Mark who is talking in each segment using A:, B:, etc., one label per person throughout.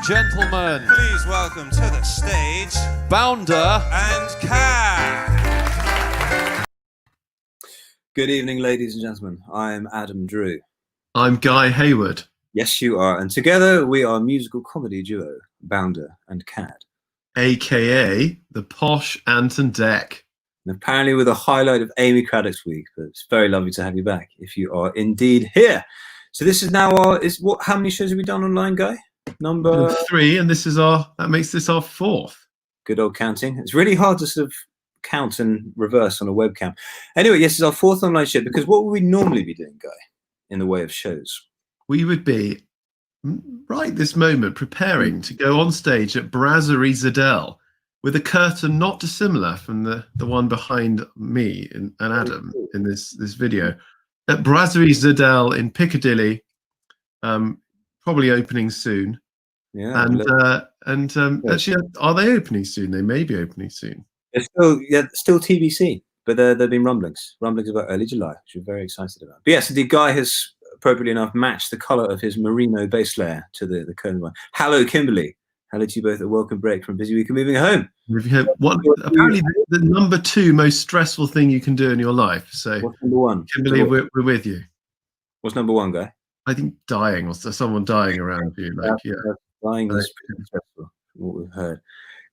A: gentlemen,
B: please welcome to the stage
A: Bounder
B: and CAD.
C: Good evening, ladies and gentlemen. I am Adam Drew.
D: I'm Guy Hayward.
C: Yes, you are. And together we are musical comedy duo, Bounder and CAD.
D: AKA the posh Anton Deck.
C: And apparently with a highlight of Amy Craddock's week, but it's very lovely to have you back if you are indeed here. So this is now how many shows have we done online, Guy? Number
D: 3, and that makes this our 4th.
C: Good old counting. It's really hard to sort of count and reverse on a webcam. Anyway, yes, it's our 4th online show, because what would we normally be doing, Guy, in the way of shows?
D: We would be right this moment preparing to go on stage at Brasserie Zedel with a curtain not dissimilar from the one behind me and Adam in this video at Brasserie Zedel in Piccadilly, probably opening soon.
C: Yeah,
D: actually, are they opening soon? They may be opening soon.
C: It's still TBC, but there have been rumblings about early July, which we're very excited about. But yes, the Guy has appropriately enough matched the colour of his merino base layer to the curtain one. Hello, Kimberley. Hello to you both. A welcome break from busy week of moving home.
D: Apparently, the number 2 most stressful thing you can do in your life. So,
C: what's number 1?
D: Kimberley, we're with you.
C: What's number 1, Guy?
D: I think dying, or someone dying around you.
C: Dying is pretty stressful, from what we've heard.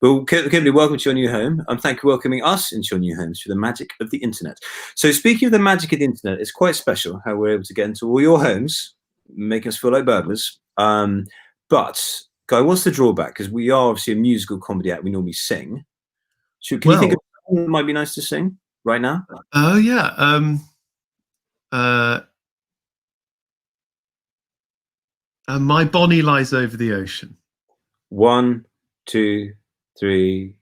C: Well, Kimberley, welcome to your new home. Thank you for welcoming us into your new homes through the magic of the internet. So speaking of the magic of the internet, it's quite special how we're able to get into all your homes, making us feel like burglars. But, Guy, what's the drawback? Because we are obviously a musical comedy act. We normally sing. Can you think of something that might be nice to sing right now?
D: Oh, yeah. My Bonnie Lies Over the Ocean.
C: 1, 2, 3.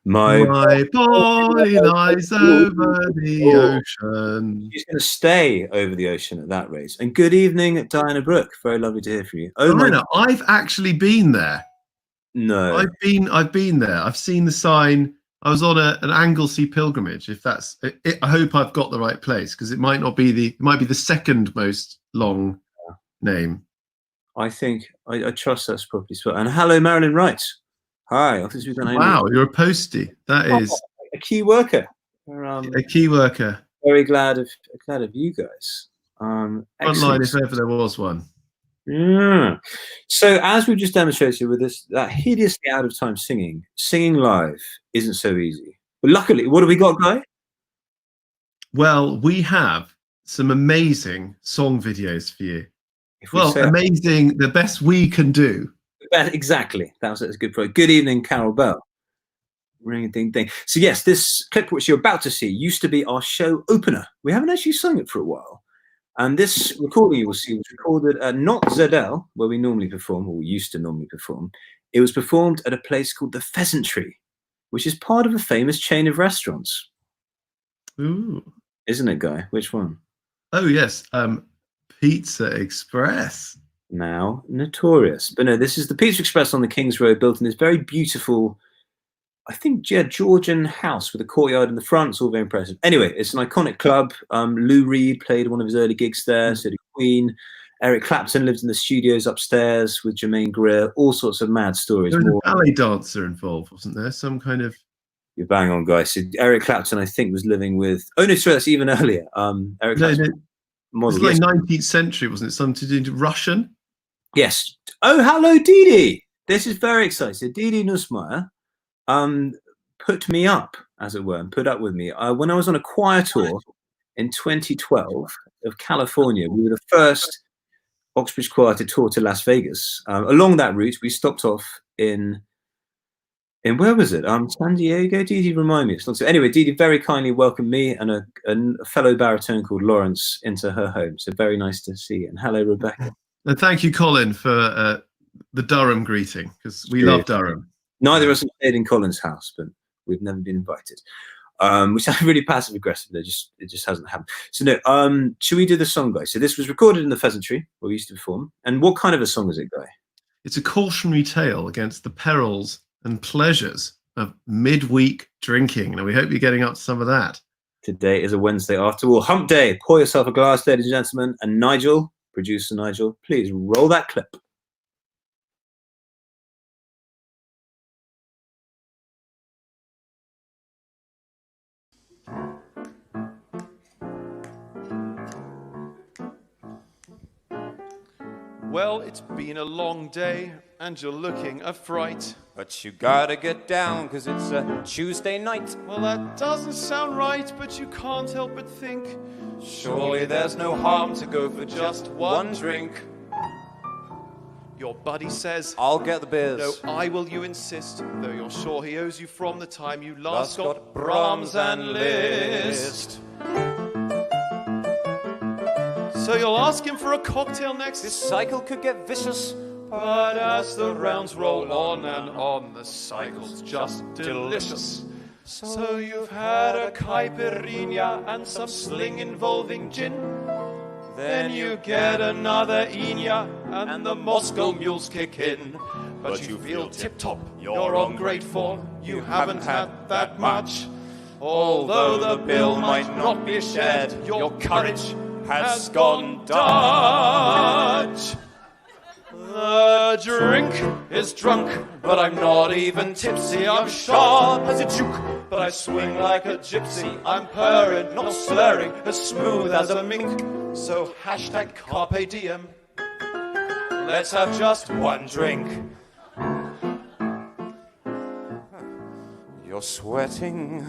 C: My
D: Bonnie lies over the ocean.
C: She's going to stay over the ocean at that rate. And good evening, Diana Brooke. Very lovely to hear from you.
D: Oh, Diana, I've actually been there.
C: No,
D: I've been there. I've seen the sign. I was on an Anglesey pilgrimage. If that's it, I hope I've got the right place, because it might be the second most long name.
C: I think I trust that's probably spelled. And hello, Marilyn Wright. Hi.
D: Wow, you're a postie. That is
C: a key worker.
D: A key worker.
C: Very glad of you guys.
D: Frontline, if ever there was one.
C: Yeah. So as we've just demonstrated with that hideously out of time singing live isn't so easy. But luckily, what have we got, Guy?
D: Well, we have some amazing song videos for you. Amazing, the best we can do.
C: Exactly. That's a good point. Good evening, Carol Bell. Ring a ding ding. So yes, this clip which you're about to see used to be our show opener. We haven't actually sung it for a while. And this recording you will see was recorded at not Zedel, where we normally perform, or we used to normally perform. It was performed at a place called the Pheasantry, which is part of a famous chain of restaurants.
D: Ooh.
C: Isn't it, Guy? Which one?
D: Oh, yes. Pizza Express.
C: Now notorious. But no, this is the Pizza Express on the King's Road, built in this very beautiful, I think, Georgian house with a courtyard in the front. It's all very impressive. Anyway, it's an iconic club. Lou Reed played one of his early gigs there. So did Queen. Eric Clapton lived in the studios upstairs with Jermaine Greer. All sorts of mad stories.
D: There was a ballet dancer involved, wasn't there? Some kind of...
C: You're bang on, guys. So Eric Clapton, I think, was living with... Oh, no, sorry, that's even earlier. Eric Clapton.
D: Model, it was like 19th century, wasn't it? Something to do with Russian?
C: Yes. Oh, hello, Didi. This is very exciting. Didi Nussmeier put me up, as it were, and put up with me. When I was on a choir tour in 2012 of California, we were the first Oxbridge choir to tour to Las Vegas. Along that route, we stopped off in where was it? San Diego? Didi, remind me. So anyway, Didi very kindly welcomed me and a fellow baritone called Lawrence into her home. So very nice to see you. And hello, Rebecca.
D: And thank you, Colin, for the Durham greeting, because we love Durham.
C: Neither of us have stayed in Colin's house, but we've never been invited. Which sounds really passive aggressive. It just hasn't happened. So no, should we do the song, Guy? So this was recorded in the Pheasantry, where we used to perform. And what kind of a song is it, Guy?
D: It's a cautionary tale against the perils and pleasures of midweek drinking. Now, we hope you're getting up to some of that.
C: Today is a Wednesday after all. Hump day. Pour yourself a glass, ladies and gentlemen. And Nigel, producer Nigel, please roll that clip.
A: Well, it's been a long day, and you're looking a fright.
E: But you gotta get down, 'cause it's a Tuesday night.
A: Well, that doesn't sound right, but you can't help but think,
E: Surely there's no harm to go for just one drink.
A: Your buddy says,
E: I'll get the beers.
A: no, I will, you insist, though you're sure he owes you from the time you
E: Last
A: last
E: got Brahms and Liszt.
A: So you'll ask him for a cocktail next.
E: This cycle could get vicious.
A: But as the rounds roll on and on, the cycle's just delicious. So you've had a caipirinha and some sling involving gin. Then you get another inya and the Moscow mules kick in. But you feel tip-top, you're ungrateful, you haven't had that much. Although the bill might not be shared, your courage has gone Dutch. The drink is drunk, but I'm not even tipsy. I'm sharp as a juke, but I swing like a gypsy. I'm purring, not slurring, as smooth as a mink. So hashtag carpe diem. Let's have just one drink.
E: You're sweating,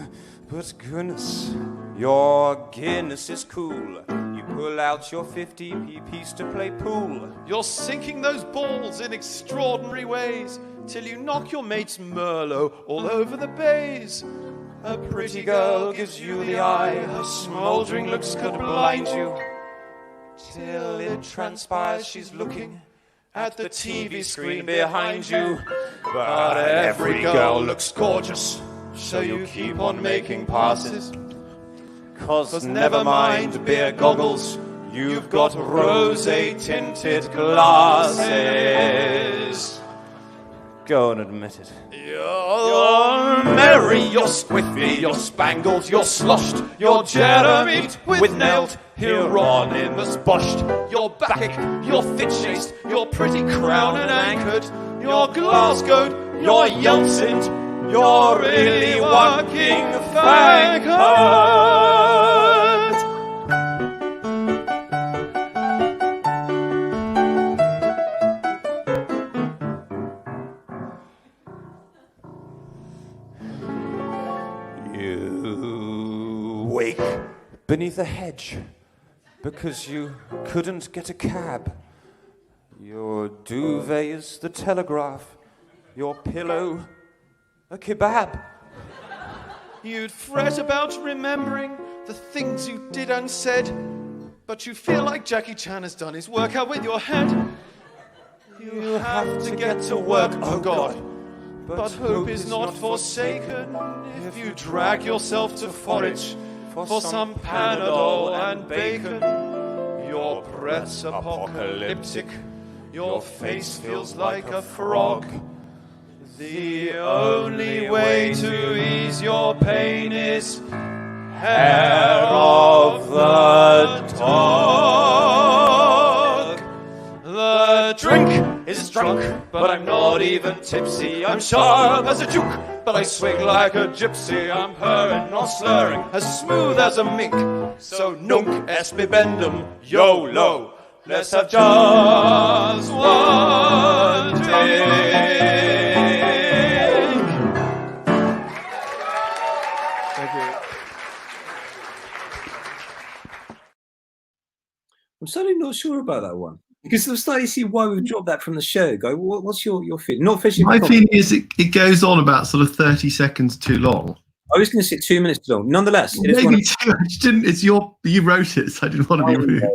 E: but goodness, your Guinness is cool. You pull out your 50p piece to play pool.
A: You're sinking those balls in extraordinary ways, till you knock your mate's Merlot all over the bays. A pretty girl gives you the eye, her smouldering looks could blind you, till it transpires she's looking at the TV screen behind you. But every girl looks gorgeous, so you keep on making passes. 'Cause never mind beer goggles, you've got rosé-tinted glasses.
E: Go and admit it.
A: You're merry, you're squiffy, you're spangled, you're sloshed, you're Jeremy with nailed Hieronymus boshed. You're Bacchic, you're fit-chased, you're pretty crown and anchored, you're Glasgow'd, you're Yeltsined, you're really working fankard.
E: You wake beneath a hedge because you couldn't get a cab. Your duvet is the Telegraph, your pillow a kebab.
A: You'd fret about remembering the things you did and said, but you feel like Jackie Chan has done his work out with your head. You have to get to work, oh God, but hope is not forsaken if you drag yourself to forage for some Panadol and bacon. Your breath's apocalyptic, your face feels like a frog. The only way to ease your pain is hair of the dog. The drink is drunk, but I'm not even tipsy. I'm sharp as a juke, but I swing like a gypsy. I'm purring, not slurring, as smooth as a mink. So nunc est bibendum, YOLO. Let's have just one drink.
C: I'm certainly not sure about that one. Because I'm starting to see why we've dropped that from the show. Go, what's your feeling? Not fishing.
D: My feeling is it goes on about sort of 30 seconds too long.
C: I was going to say 2 minutes too long. Nonetheless, it is
D: Maybe too much. You wrote it, so I didn't want to be rude.
C: I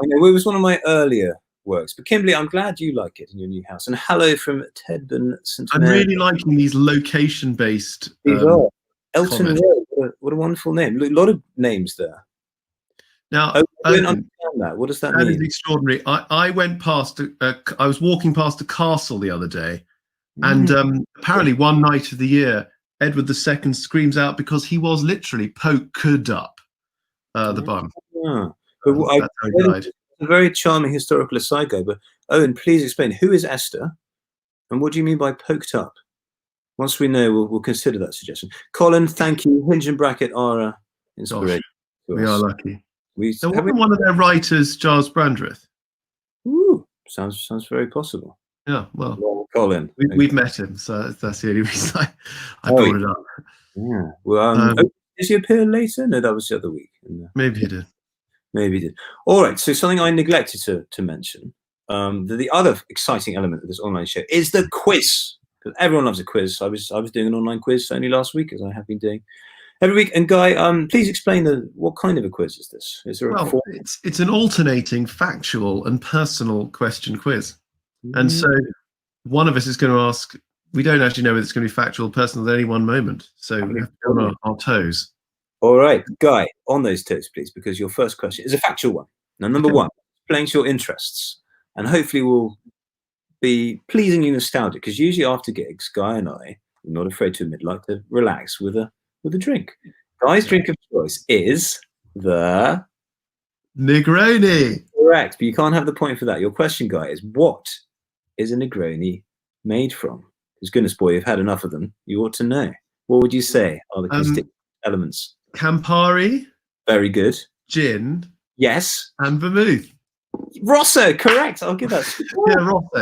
C: know it was one of my earlier works. But Kimberley, I'm glad you like it in your new house. And hello from Tedburn St.
D: I'm
C: Mary.
D: really liking these location-based.
C: Elton
D: comments.
C: Road. What a wonderful name. A lot of names there.
D: Now,
C: I don't understand that. What does that
D: that
C: mean?
D: is extraordinary. I went past. I was walking past a castle the other day, and apparently one night of the year, Edward II screams out because he was literally poked up the bum.
C: Yeah. But
D: That's how he died.
C: A very charming historical aside, go. But Owen, please explain who is Esther, and what do you mean by poked up? Once we know, we'll consider that suggestion. Colin, thank you. Hinge and Bracket are inspiration. to
D: We are
C: us.
D: lucky.
C: We
D: So
C: have we-
D: wasn't one of their writers Giles Brandreth?
C: Ooh, sounds very possible.
D: Yeah, well,
C: Colin.
D: we've met him, so that's the only reason I
C: Oh,
D: brought it up.
C: Yeah. Well, did he appear later? No, that was the other week.
D: Maybe he did.
C: Maybe he did. All right. So something I neglected to mention. The other exciting element of this online show is the quiz. Because everyone loves a quiz. I was doing an online quiz only last week, as I have been doing every week. And Guy, please explain what kind of a quiz is this? Is there a
D: it's an alternating factual and personal question quiz. And so one of us is going to ask, we don't actually know whether it's going to be factual or personal at any one moment. So we have to be on our toes.
C: All right, Guy, on those toes, please, because your first question is a factual one. Now, number one, playing to your interests. And hopefully we'll be pleasingly nostalgic, because usually after gigs, Guy and I, I'm not afraid to admit, like to relax with a drink. Guy's drink of choice is the
D: Negroni.
C: Correct, but you can't have the point for that. Your question, Guy, is what is a Negroni made from? Because goodness boy, you've had enough of them. You ought to know. What would you say are the constituent elements?
D: Campari.
C: Very good.
D: Gin.
C: Yes.
D: And vermouth.
C: Rosso, correct. I'll give that.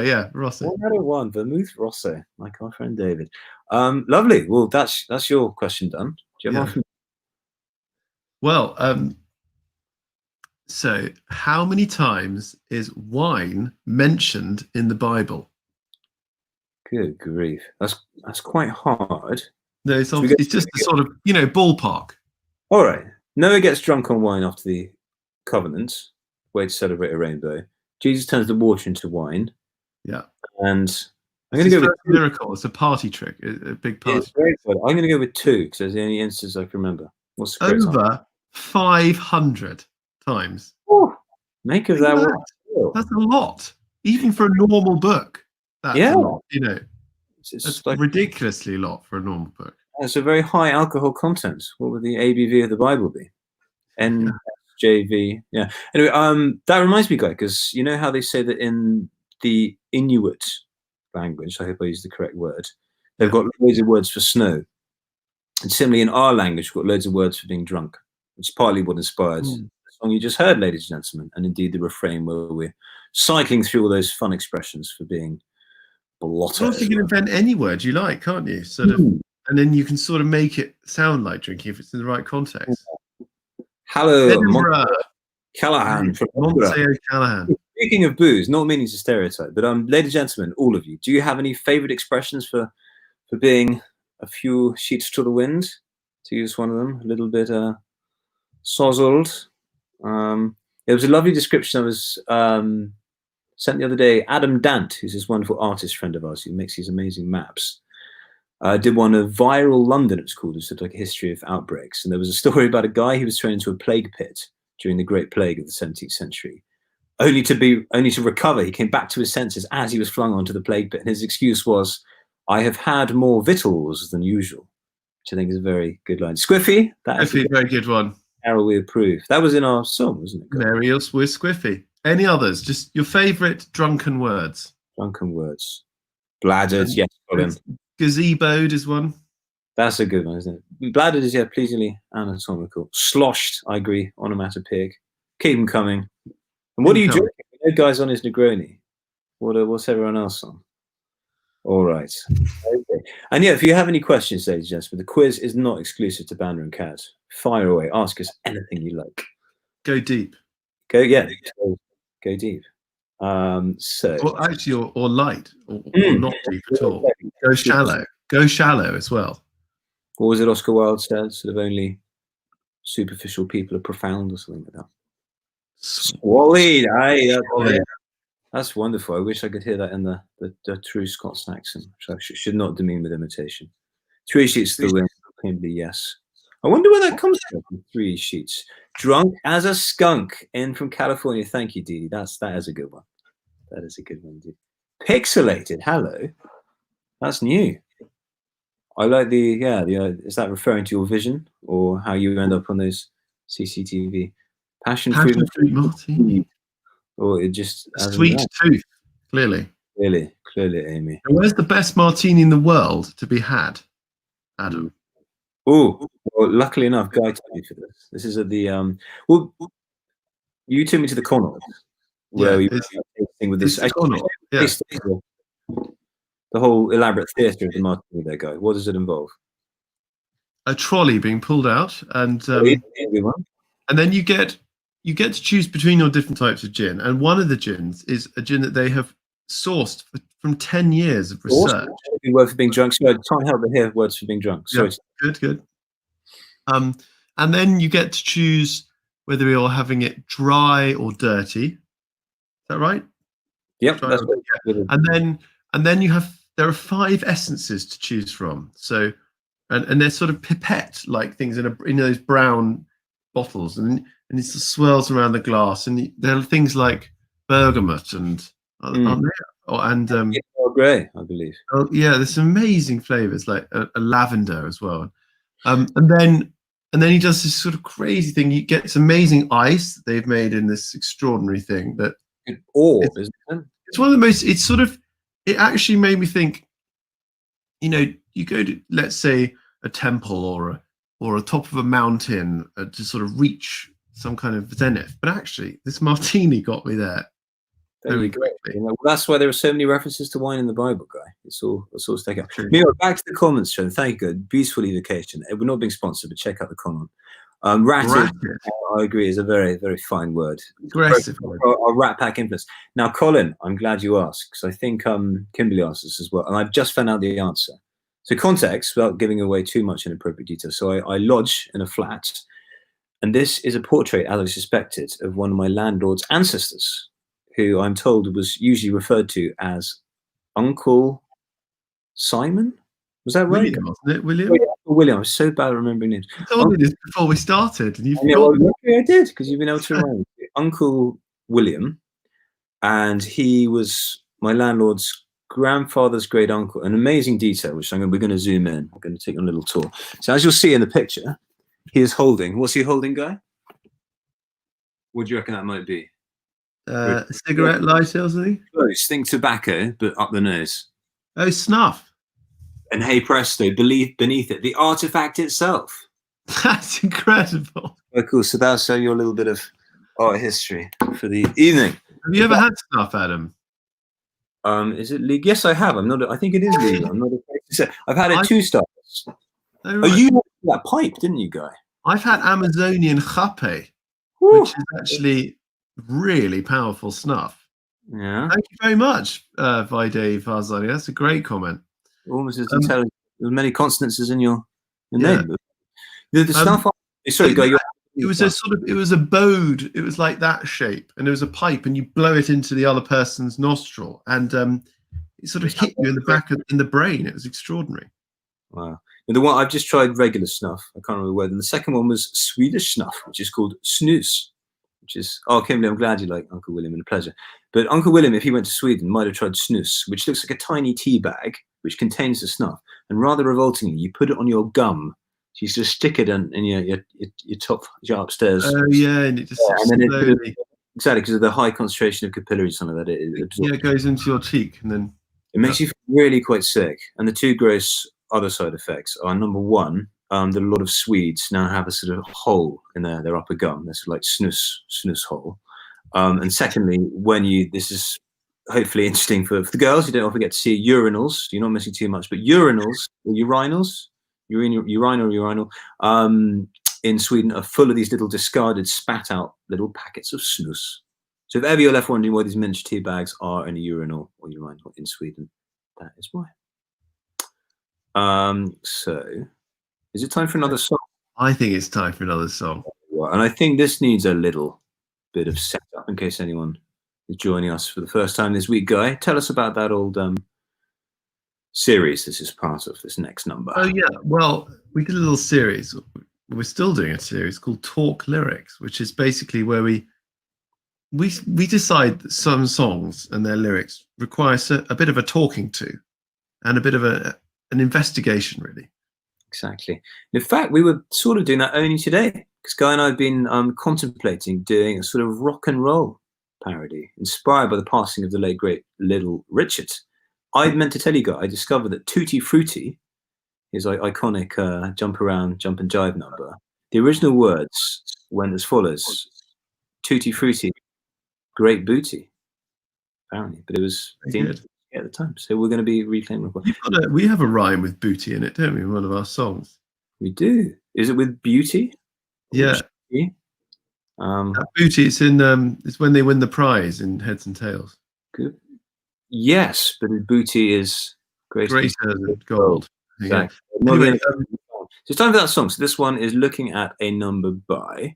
D: Yeah, Rosso.
C: 1 out of 1. Vermouth Rosso, like our friend David. Lovely. Well, that's your question done. Do you have one?
D: Well, so how many times is wine mentioned in the Bible?
C: Good grief. That's quite hard.
D: No, it's just a sort of, ballpark.
C: All right. Noah gets drunk on wine after the covenant. Way to celebrate a rainbow. Jesus turns the water into wine.
D: Yeah.
C: And I'm going to go with
D: miracle. It's a party trick, a big party.
C: It's very good. I'm going to go with 2 because there's the only instance I can remember. What's the correct
D: over 500 times.
C: Oh, make of that one.
D: That's a lot, even for a normal book. That's a lot, It's like ridiculously lot for a normal book.
C: It's a very high alcohol content. What would the ABV of the Bible be? NJV. Yeah. Anyway, that reminds me, Guy, because you know how they say that in the Inuit language, I hope I use the correct word, they've got loads of words for snow. And similarly, in our language, we've got loads of words for being drunk, which is partly what inspired the song you just heard, ladies and gentlemen, and indeed the refrain where we're cycling through all those fun expressions for being blotto.
D: You can invent any word you like, can't you? Sort of, and then you can sort of make it sound like drinking if it's in the right context.
C: Hello,
D: Callahan
C: from
D: Callahan.
C: Speaking of booze, not meaning to stereotype, but ladies and gentlemen, all of you, do you have any favourite expressions for being a few sheets to the wind? To use one of them, a little bit sozzled. There was a lovely description I was sent the other day. Adam Dant, who's this wonderful artist friend of ours who makes these amazing maps, did one of Viral London, it was called. It was sort of like a history of outbreaks. And there was a story about a guy who was thrown into a plague pit during the Great Plague of the 17th century. Only to recover, he came back to his senses as he was flung onto the plague pit. And his excuse was, "I have had more victuals than usual," which I think is a very good line. Squiffy, that's
D: a very good one.
C: Carol, we approve. That was in our song, wasn't it?
D: Marius with Squiffy. Any others? Just your favourite drunken words.
C: Drunken words. Bladdered, yes, Colin.
D: Gazeboed is one.
C: That's a good one, isn't it? Bladdered is, pleasingly anatomical. Sloshed, I agree, onomatopoeic. Keep them coming. And what are you drinking? No guy's on his Negroni. What's everyone else on? All right. Okay. And if you have any questions, ladies and gentlemen, the quiz is not exclusive to Banner and CAD. Fire away. Ask us anything you like.
D: Go deep.
C: Go deep.
D: Or actually, or light, or not deep at all. Go shallow. Go shallow as well.
C: What was it Oscar Wilde said? Sort of only superficial people are profound, or something like that. Swallowed. That's wonderful. I wish I could hear that in the true Scots accent, which I should not demean with imitation. 3 sheets to the wind, Kimberley, yes. I wonder where that comes from. 3 sheets. Drunk as a skunk in from California. Thank you, Dee Dee. That is a good one. That is a good one, indeed. Pixelated. Hello. That's new. I like is that referring to your vision or how you end up on those CCTV? Passionfruit
D: martini.
C: Or it just
D: sweet tooth, clearly,
C: Amy.
D: And where's the best martini in the world to be had, Adam?
C: Oh, well, luckily enough, Guy told me for this. This is at the well, you took me to the Connaught where
D: Yeah,
C: we
D: it's,
C: were tasting with this.
D: it's the Connaught. Yeah.
C: The whole elaborate theatre of the martini there, Guy. What does it involve?
D: A trolley being pulled out, and
C: Everyone.
D: then you get to choose between your different types of gin, and one of the gins is a gin that they have sourced from 10 years of research.
C: Word for being drunk. Sorry, I can't help but hear words for being drunk. Sorry.
D: Yeah, good. And then you get to choose whether you're having it dry or dirty. Is that right?
C: Yep.
D: Dry
C: That's
D: or,
C: what
D: yeah. And then there are 5 essences to choose from. So and they're sort of pipette like things in those brown bottles, and it swirls around the glass, and there are things like bergamot and
C: grey, I believe.
D: Oh yeah, there's some amazing flavors like a lavender as well. And then he does this sort of crazy thing. You get this amazing ice that they've made in this extraordinary thing that
C: isn't it?
D: It's one of the most. It's sort of. It actually made me think. You know, you go to, let's say, a temple or a top of a mountain to sort of reach some kind of zenith, but actually, this martini got me there. Very quickly.
C: Well, that's why there are so many references to wine in the Bible, Guy. It's all taken. Meanwhile, back to the comments show. Thank you. Beautiful evocation. We're not being sponsored, but check out the comment. Ratted, I agree, is a very, very fine word.
D: Aggressive.
C: Our Rat Pack influence. Now, Colin, I'm glad you asked, because I think Kimberley asked this as well, and I've just found out the answer. So context, without giving away too much inappropriate detail. So I lodge in a flat, and this is a portrait, as I suspected, of one of my landlord's ancestors, who I'm told was usually referred to as Uncle Simon. Was that right?
D: William, wasn't it? William?
C: William. I was so bad at remembering names.
D: I told you this before we started, and you
C: forgot. I did, because you've been able to remind me. Uncle William, and he was my landlord's grandfather's great uncle. An amazing detail, which we're going to zoom in. I'm going to take a little tour. So as you'll see in the picture, he is holding. What's he holding, Guy? What do you reckon that might be?
D: A cigarette lighter or something?
C: Close. Think tobacco, but up the nose.
D: Oh, snuff.
C: And hey presto, believe beneath it, the artifact itself.
D: That's incredible.
C: Oh, cool. So that's your little bit of art history for the evening.
D: Have you ever had snuff, Adam?
C: Is it legal? Yes, I have. I think it is legal. I'm not afraid to say. I've had it 2 stars.
D: Oh, right.
C: You had that pipe, didn't you, Guy?
D: I've had Amazonian chape, which is actually really powerful snuff.
C: Yeah.
D: Thank you very much, Vaide Farzani. That's a great comment.
C: Almost as intelligent. There's many consonants as in your name. The snuff. Sorry, Guy.
D: It was a bode. It was like that shape, and there was a pipe, and you blow it into the other person's nostril, and it sort of hit you in the back in the brain. It was extraordinary.
C: Wow. And the one I've just tried regular snuff. I can't remember the word. And the second one was Swedish snuff, which is called snus. Which is Kimberley, I'm glad you like Uncle William, and a pleasure. But Uncle William, if he went to Sweden, might have tried snus, which looks like a tiny tea bag which contains the snuff, and rather revoltingly, you put it on your gum. So you just stick it in your top jar upstairs.
D: Oh yeah, and it just
C: exactly because of the high concentration of capillaries, something like that.
D: It goes into your cheek, and then
C: it makes you feel really quite sick. And the 2 gross other side effects are, number 1, that a lot of Swedes now have a sort of hole in their upper gum. That's like snus hole. And secondly, this is hopefully interesting for the girls. You don't often get to see urinals. You're not missing too much, but urinals or urinal in Sweden are full of these little discarded, spat out little packets of snus. So if ever you're left wondering why these miniature tea bags are in a urinal or urinal in Sweden, that is why. So is it time for another song?
D: I think it's time for another song.
C: And I think this needs a little bit of setup in case anyone is joining us for the first time this week. Guy, tell us about that old series this is part of, this next number.
D: Oh yeah, well, we did a little series. We're still doing a series called Talk Lyrics, which is basically where we decide that some songs and their lyrics require a bit of a talking to and a bit of an investigation, really.
C: Exactly. In fact, we were sort of doing that only today, because Guy and I have been contemplating doing a sort of rock and roll parody inspired by the passing of the late great Little Richard. I meant to tell you, Guy, I discovered that Tutti Frutti his iconic jump around, jump and jive number. The original words went as follows: "Tutti frutti, great booty." Apparently, but it was
D: Very good.
C: at the time. So we're going to be reclaiming.
D: We have a rhyme with booty in it, don't we? In one of our songs.
C: We do. Is it with beauty?
D: Yeah. That booty. It's in. It's when they win the prize in Heads and Tails.
C: Good. Yes, but the booty is greater
D: than gold.
C: Exactly.
D: Anyway,
C: so it's time for that song. So this one is looking at a number by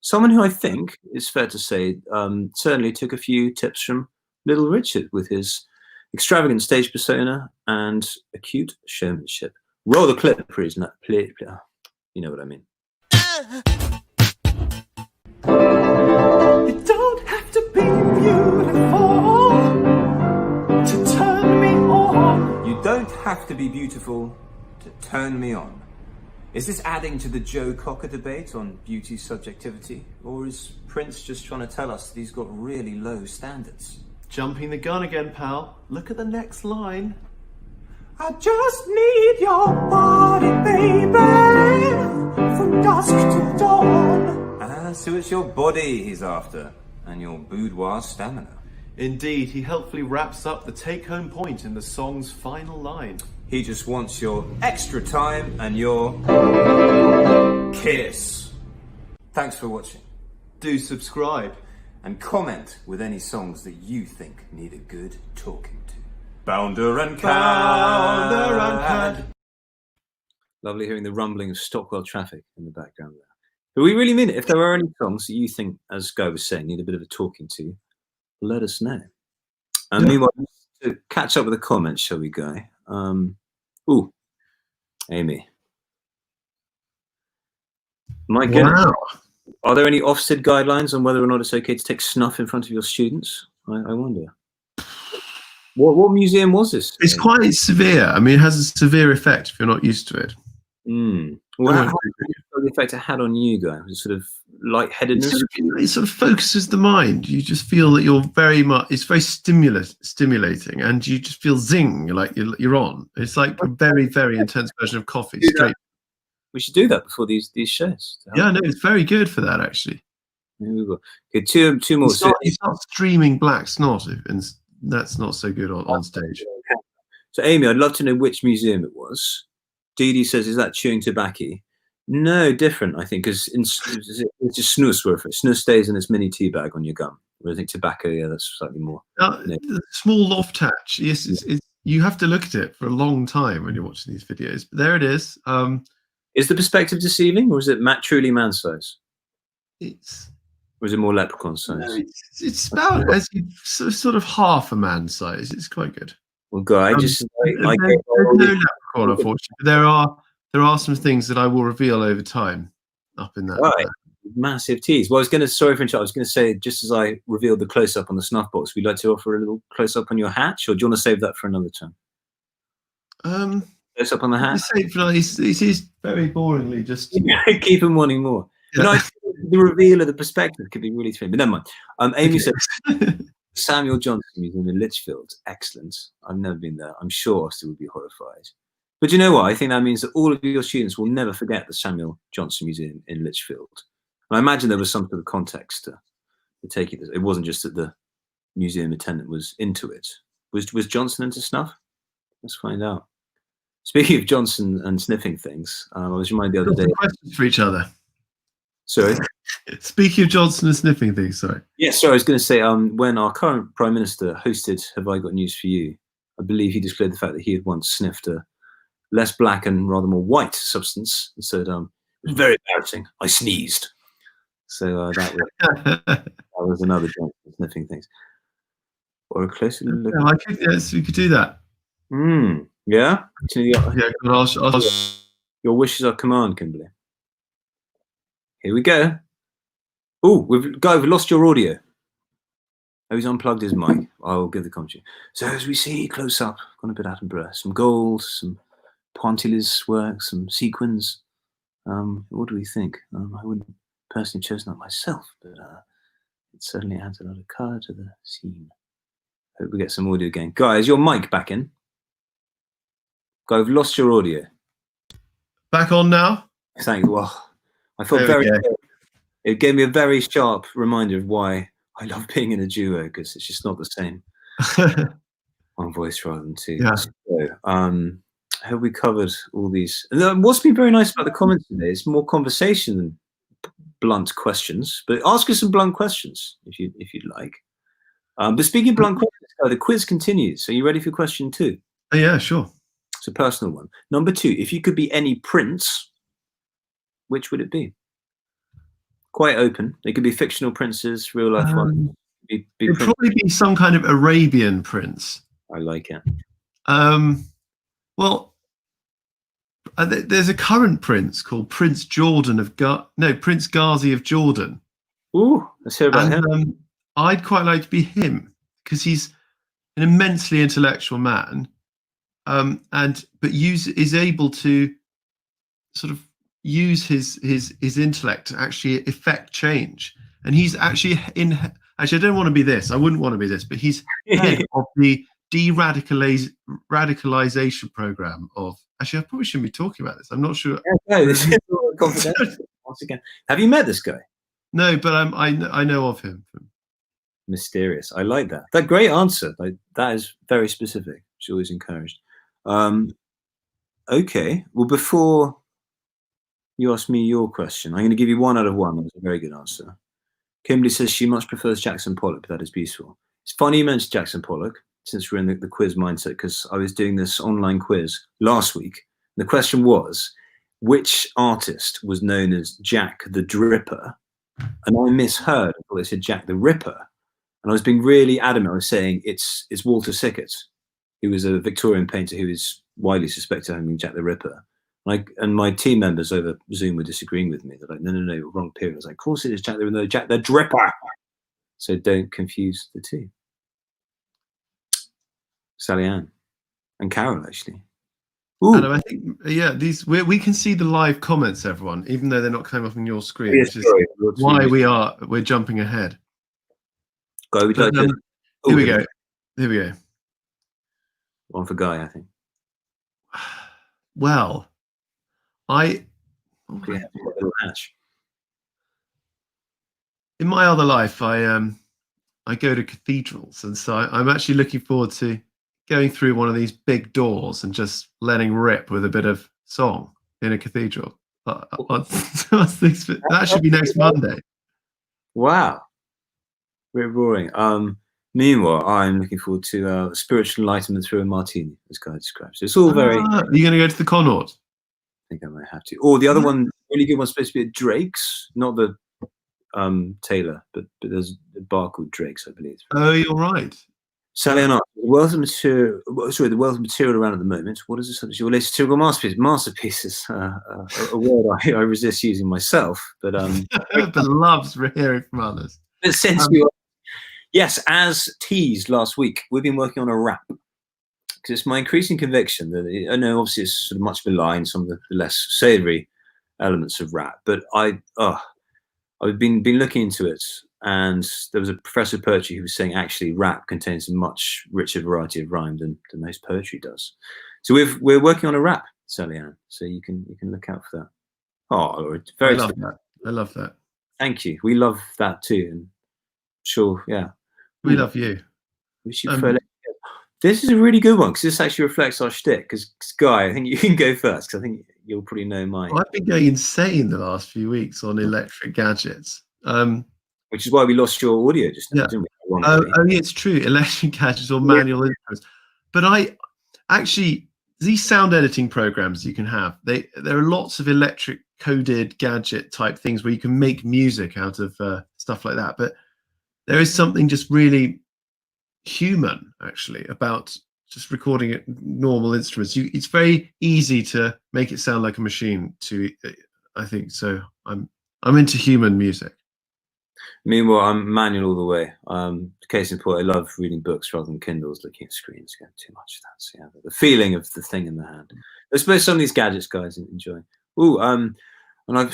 C: someone who I think is fair to say certainly took a few tips from Little Richard with his extravagant stage persona and acute showmanship. Roll the clip, please. Play. You know what I mean.
A: You don't have to be beautiful to turn me on.
C: You don't have to be beautiful to turn me on. Is this adding to the Joe Cocker debate on beauty subjectivity? Or is Prince just trying to tell us that he's got really low standards?
A: Jumping the gun again, pal. Look at the next line. I just need your body, baby, from dusk till dawn.
C: So it's your body he's after, and your boudoir stamina.
A: Indeed, he helpfully wraps up the take-home point in the song's final line.
C: He just wants your extra time and your kiss. Thanks for watching.
A: Do subscribe.
C: And comment with any songs that you think need a good talking to. Bounder and Cad. Lovely hearing the rumbling of Stockwell traffic in the background there. But we really mean it. If there are any songs that you think, as Guy was saying, need a bit of a talking to, let us know. And meanwhile, to catch up with the comments, shall we, Guy? Amy. My goodness.
D: Wow.
C: Are there any Ofsted guidelines on whether or not it's okay to take snuff in front of your students? I wonder. What museum was this?
D: It's quite severe. I mean, it has a severe effect if you're not used to it.
C: Well, how the effect it had on you, Guy? Was it sort of lightheadedness?
D: It sort of focuses the mind. You just feel that you're it's very stimulating, and you just feel zing, like you're on. It's like a very, very intense version of coffee. Straight.
C: We should do that before these shows.
D: Yeah, no, it's very good for that, actually.
C: There we go. Okay, two more.
D: It's not streaming black snot, and that's not so good on stage.
C: So, Amy, I'd love to know which museum it was. Dee Dee says, is that chewing tobacco? No, different, I think, because it's just snus, where snus stays in this mini tea bag on your gum. Whereas I think tobacco, yeah, that's slightly more.
D: The small loft hatch, yes, you have to look at it for a long time when you're watching these videos. But there it is.
C: Is the perspective deceiving, or is it truly man size? Or is it more leprechaun size?
D: No, it's about sort of half a man size. It's quite good.
C: Well, Guy,
D: there's no leprechaun, unfortunately. There are some things that I will reveal over time up in that.
C: Right. Massive tease. Well, sorry for interrupting. I was going to say, just as I revealed the close-up on the snuff box, we'd like to offer a little close-up on your hatch, or do you want to save that for another time? Close-up on the hatch?
D: It is very boringly just...
C: Keep him wanting more. Yeah. But I think the reveal of the perspective could be really thrilling. But never mind. Amy said, Samuel Johnson Museum in Lichfield. Excellent. I've never been there. I'm sure Austin would be horrified. But you know what? I think that means that all of your students will never forget the Samuel Johnson Museum in Lichfield. And I imagine there was some sort of context to take it. It wasn't just that the museum attendant was into it. Was Johnson into snuff? Let's find out. Speaking of Johnson and sniffing things, I was reminded the other day.
D: Questions for each other.
C: Sorry?
D: Speaking of Johnson and sniffing things, sorry.
C: Yes, sorry, I was going to say, when our current Prime Minister hosted Have I Got News for You, I believe he declared the fact that he had once sniffed a less black and rather more white substance, and said, it was very embarrassing. I sneezed. So that was another Johnson sniffing things. Or a closer look.
D: Yeah, yes, we could do that.
C: Yeah? Your wishes are command, Kimberley. Here we go. Oh, we've lost your audio. Oh, he's unplugged his mic. I'll give the commentary. So as we see close up, gone a bit out of breath. Some gold, some pointillés work, some sequins. What do we think? I wouldn't personally chosen that myself, but it certainly adds a lot of colour to the scene. Hope we get some audio again. Guys, your mic back in. Guy, we've lost your audio.
D: Back on now?
C: Thank you. Well, I felt
D: There we
C: very.
D: go.
C: It gave me a very sharp reminder of why I love being in a duo, because it's just not the same. One voice rather than two.
D: Yeah.
C: So, have we covered all these? And what's been very nice about the comments today is more conversation than blunt questions. But ask us some blunt questions if you'd like. But speaking of blunt questions, the quiz continues. Are you ready for question 2?
D: Oh, yeah, sure.
C: It's a personal one. Number 2, if you could be any prince, which would it be? Quite open. They could be fictional princes, real life ones.
D: It'd probably be some kind of Arabian prince.
C: I like it.
D: Well, there's a current prince called Prince Jordan of Prince Ghazi of Jordan.
C: Ooh, let's hear about him.
D: I'd quite like to be him because he's an immensely intellectual man, but is able to sort of use his intellect to actually effect change. And he's actually I don't want to be this. I wouldn't want to be this, but he's head of the de-radicalization program of. Actually, I probably shouldn't be talking about this. I'm not sure.
C: No, this is confidential. Once again, have you met this guy?
D: No, but I know of him.
C: Mysterious. I like that. That great answer. That is very specific. She's always encouraged. Okay. Well, before you ask me your question, I'm going to give you 1 out of 1. That was a very good answer. Kimberley says she much prefers Jackson Pollock, but that is beautiful. It's funny you mentioned Jackson Pollock, since we're in the quiz mindset, because I was doing this online quiz last week. The question was, which artist was known as Jack the Dripper? And I misheard. I thought they said Jack the Ripper. And I was being really adamant. I was saying it's Walter Sickert, who was a Victorian painter who is widely suspected of having Jack the Ripper. And my team members over Zoom were disagreeing with me. They're like, no, wrong period. I was like, of course it is Jack the Ripper. No, Jack the Dripper. So don't confuse the two. Sallyanne and Carol, actually. Ooh.
D: Adam, I think, we can see the live comments, everyone, even though they're not coming up on your screen,
C: Yes,
D: which is why we're jumping ahead.
C: Here we go.
D: Here we go.
C: One for Guy, I think.
D: Well, in my other life, I go to cathedrals, and so I'm actually looking forward to going through one of these big doors and just letting rip with a bit of song in a cathedral. That should be next Monday.
C: Wow. We're roaring. Meanwhile, I'm looking forward to spiritual enlightenment through a martini, as Guy describes. So it's all very...
D: Are you going to go to the Connaught?
C: I think I might have to. Or the other one, really good one, supposed to be at Drake's, not the Taylor, but there's a bar called Drake's, I believe.
D: Oh, you're right.
C: Sallyanne, the wealth of material around at the moment. What is the subject? Your latest material masterpieces. A word I resist using myself, but
D: but loves hearing from others.
C: But since yes, as teased last week, we've been working on a rap. Because it's my increasing conviction that I know obviously it's sort of much maligned some of the less savoury elements of rap, but I've been looking into it. And there was a professor of poetry who was saying actually rap contains a much richer variety of rhyme than most poetry does. So we're working on a rap, Sallyanne. So you can look out for that. Oh, very.
D: I love that.
C: Thank you. We love that too. And sure, yeah.
D: We love you.
C: We should this is a really good one because this actually reflects our shtick. Because Guy, I think you can go first because I think you'll probably know mine.
D: Well, I've been going insane the last few weeks on electric gadgets.
C: Which is why we lost your audio just now, didn't we?
D: Yeah, it's true. Electric gadgets or manual instruments. But these sound editing programs you can have, there are lots of electric coded gadget type things where you can make music out of stuff like that. But there is something just really human, actually, about just recording normal instruments. It's very easy to make it sound like a machine. I think so. I'm into human music.
C: Meanwhile, I'm manual all the way. Case in point, I love reading books rather than Kindles, looking at screens. Get too much of that. So yeah, the feeling of the thing in the hand. I suppose some of these gadgets, guys, enjoy. Sallyanne, I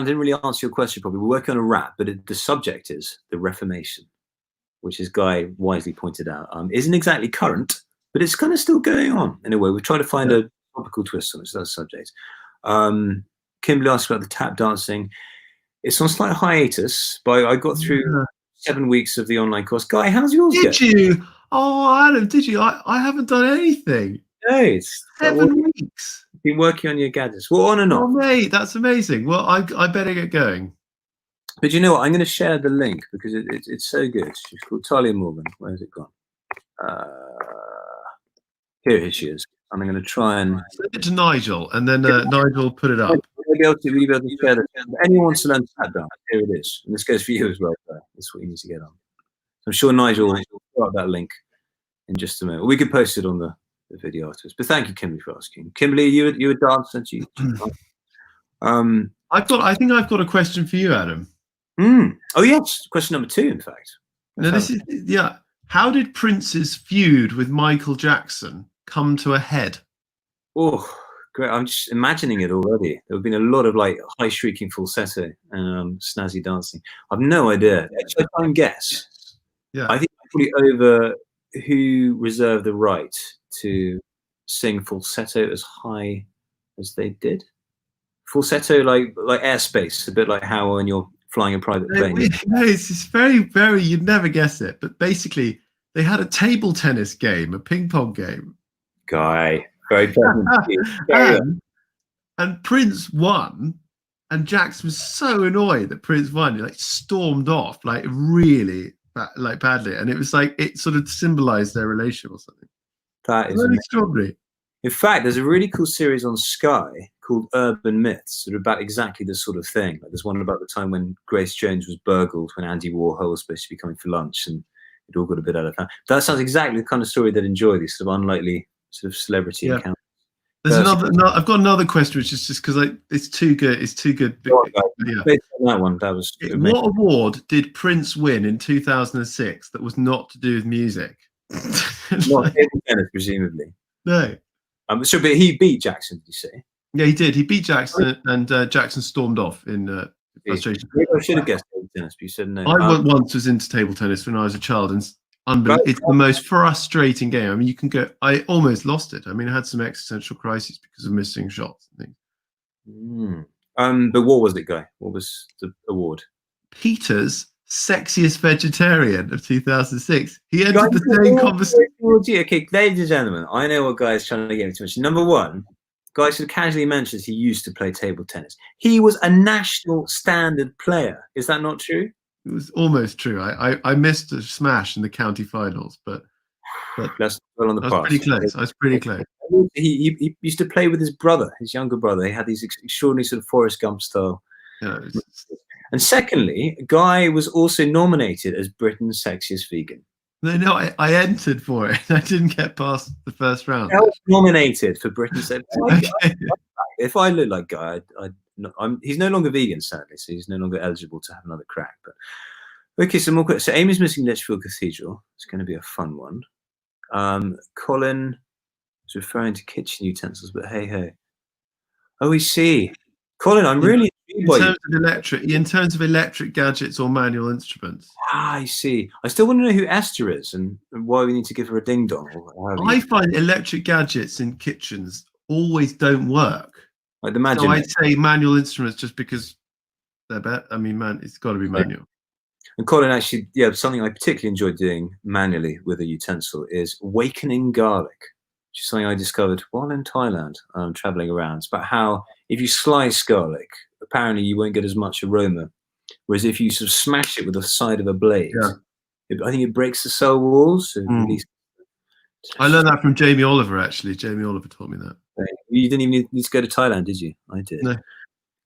C: didn't really answer your question probably. We're working on a rap, but the subject is the Reformation, which, as Guy wisely pointed out, isn't exactly current, but it's kind of still going on in a way. We're trying to find a topical topical twist on it. So that's the subject. Kimberley asked about the tap dancing. It's on slight hiatus, but I got through 7 weeks of the online course. Guy, how's yours going?
D: Did you? Oh, Adam, did you? I haven't done anything.
C: No, it's
D: 7 weeks.
C: Been working on your gadgets. Well, on and off.
D: Oh, mate, that's amazing. Well, I better get going.
C: But you know what? I'm going to share the link because it's so good. She's called Talia Morgan. Where has it gone? Here she is. And I'm going to try and
D: send it to Nigel, and then Nigel put it up.
C: We'll be able to share this. Anyone wants to learn tap dance, here it is. And this goes for you as well. So that's what you need to get on. So I'm sure Nigel will put up that link in just a minute. We could post it on the video afterwards. But thank you, Kimberley, for asking. Kimberley, you a dancer?
D: I think I've got a question for you, Adam.
C: Oh yes, question number 2, in fact.
D: Now this is How did Prince's feud with Michael Jackson come to a head?
C: Oh, great! I'm just imagining it already. There have been a lot of like high shrieking falsetto and snazzy dancing. I've no idea. Should I try and guess?
D: Yeah,
C: I think probably over who reserved the right to sing falsetto as high as they did. Falsetto, like airspace, a bit like how when you're flying a private plane.
D: No, it's very, very. You'd never guess it. But basically, they had a table tennis game, a ping pong game.
C: Guy, very
D: and Prince won, and Jackson was so annoyed that Prince won. He like stormed off, like really, like badly, and it was like it sort of symbolized their relationship or something.
C: That is
D: really extraordinary.
C: In fact, there's a really cool series on Sky called Urban Myths that are about exactly this sort of thing. Like there's one about the time when Grace Jones was burgled when Andy Warhol was supposed to be coming for lunch, and it all got a bit out of hand. That sounds exactly the kind of story that enjoy these sort of unlikely sort of celebrity encounters.
D: There's I've got another question, which is just because it's too good. It's too good.
C: That one, that was amazing.
D: What award did Prince win in 2006 that was not to do with music?
C: Not table tennis, presumably.
D: No.
C: So, but he beat Jackson, did you say?
D: Yeah, he did. He beat Jackson, and Jackson stormed off in frustration.
C: I should have guessed table tennis, but you said no.
D: I once was into table tennis when I was a child, and it's the most frustrating game. I mean, you can go. I almost lost it. I mean, I had some existential crises because of missing shots and things.
C: But what was it, Guy? What was the award?
D: Peter's sexiest vegetarian of 2006. He entered the same conversation.
C: Okay, ladies and gentlemen, I know what Guy's trying to get me to mention. Number one, Guy should casually mentions he used to play table tennis. He was a national standard player. Is that not true?
D: It was almost true. I missed a smash in the county finals, but
C: that's well on the path.
D: I was pretty close.
C: He used to play with his brother, his younger brother. They had these extraordinary sort of Forrest Gump style.
D: Yeah,
C: and secondly, Guy was also nominated as Britain's sexiest vegan.
D: No, I entered for it. I didn't get past the first round.
C: I was nominated for Britain's sexiest. Okay. If I look like Guy, he's no longer vegan, sadly, so he's no longer eligible to have another crack. But okay, some more questions. So Amy's missing Lichfield Cathedral. It's going to be a fun one. Colin is referring to kitchen utensils, but hey. Oh, we see. Colin, I'm really
D: in terms of electric gadgets or manual instruments.
C: I see. I still want to know who Esther is and why we need to give her a ding dong.
D: I find electric gadgets in kitchens always don't work.
C: I'd imagine.
D: So I'd say manual instruments just because they're better. I mean, it's got to be manual.
C: And Colin, actually, something I particularly enjoy doing manually with a utensil is wakening garlic, which is something I discovered while in Thailand, traveling around. It's about how if you slice garlic, apparently you won't get as much aroma, whereas if you sort of smash it with the side of a blade, I think it breaks the cell walls. So
D: I learned that from Jamie Oliver, actually. Jamie Oliver taught me that.
C: You didn't even need to go to Thailand, did you? I did. No.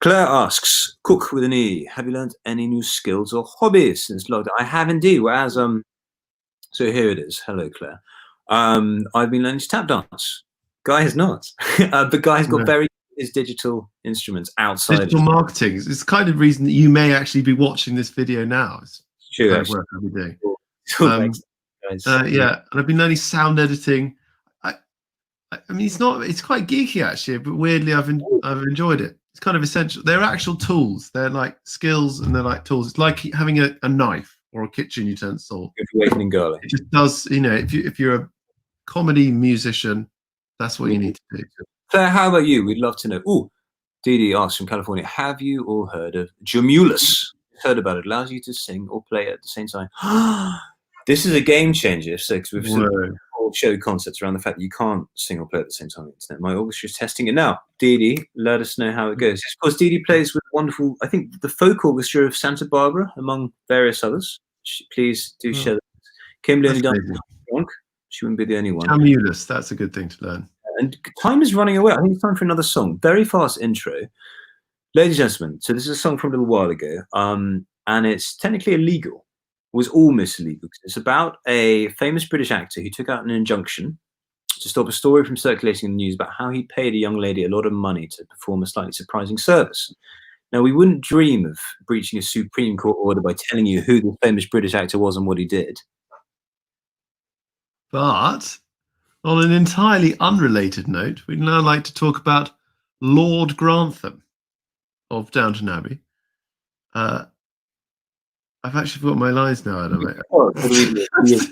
C: Claire asks, Cook with an E, have you learned any new skills or hobbies since lockdown? I have indeed. Whereas, so here it is. Hello, Claire. I've been learning to tap dance. Guy has not. But Guy has got his digital instruments outside.
D: Digital marketing is the kind of reason that you may actually be watching this video now. It's
C: true.
D: Work every day. And I've been learning sound editing. I mean, it's quite geeky actually, but weirdly I've enjoyed it. It's kind of essential. They're actual tools. They're like skills and they're like tools. It's like having a knife or a kitchen utensil.
C: Awakening garlic.
D: It just does, if you're a comedy musician, that's what you need to do.
C: Claire, how about you? We'd love to know. Ooh, Dee Dee asks from California, have you all heard of Jomulus? Heard about it. Allows you to sing or play at the same time. This is a game changer. So, because we've sort of showed concepts around the fact that you can't sing or play at the same time on the internet. My orchestra is testing it now. Dee Dee, let us know how it goes. Of course, Dee Dee plays with wonderful, I think, the folk orchestra of Santa Barbara, among various others. Please do share that. Kimberley only done drunk. She wouldn't be the only one.
D: Jomulus, that's a good thing to learn.
C: And time is running away. I think it's time for another song. Very fast intro. Ladies and gentlemen, so this is a song from a little while ago, and it's technically illegal. It was almost illegal. It's about a famous British actor who took out an injunction to stop a story from circulating in the news about how he paid a young lady a lot of money to perform a slightly surprising service. Now, we wouldn't dream of breaching a Supreme Court order by telling you who the famous British actor was and what he did.
D: But on an entirely unrelated note, we'd now like to talk about Lord Grantham of Downton Abbey. I've actually forgotten my lines now, Adam.
C: It's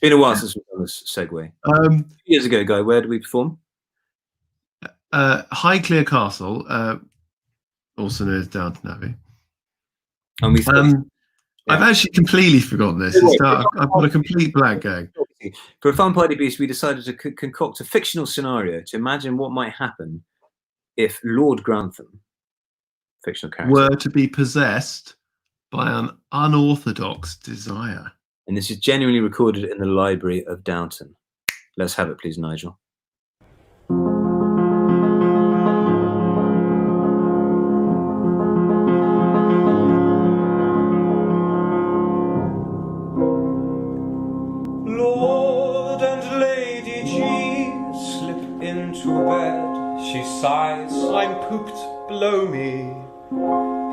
C: been a while since we've done this segue. 2 years ago, Guy, where did we perform?
D: Highclere Castle, also known as Downton Abbey.
C: And we
D: I've actually completely forgotten this. I've got a complete blank going.
C: For a fun party beast, we decided to concoct a fictional scenario to imagine what might happen if Lord Grantham, fictional character,
D: were to be possessed by an unorthodox desire.
C: And this is genuinely recorded in the library of Downton. Let's have it, please, Nigel.
E: Lord and Lady G slip into bed. She sighs.
A: I'm pooped, blow me.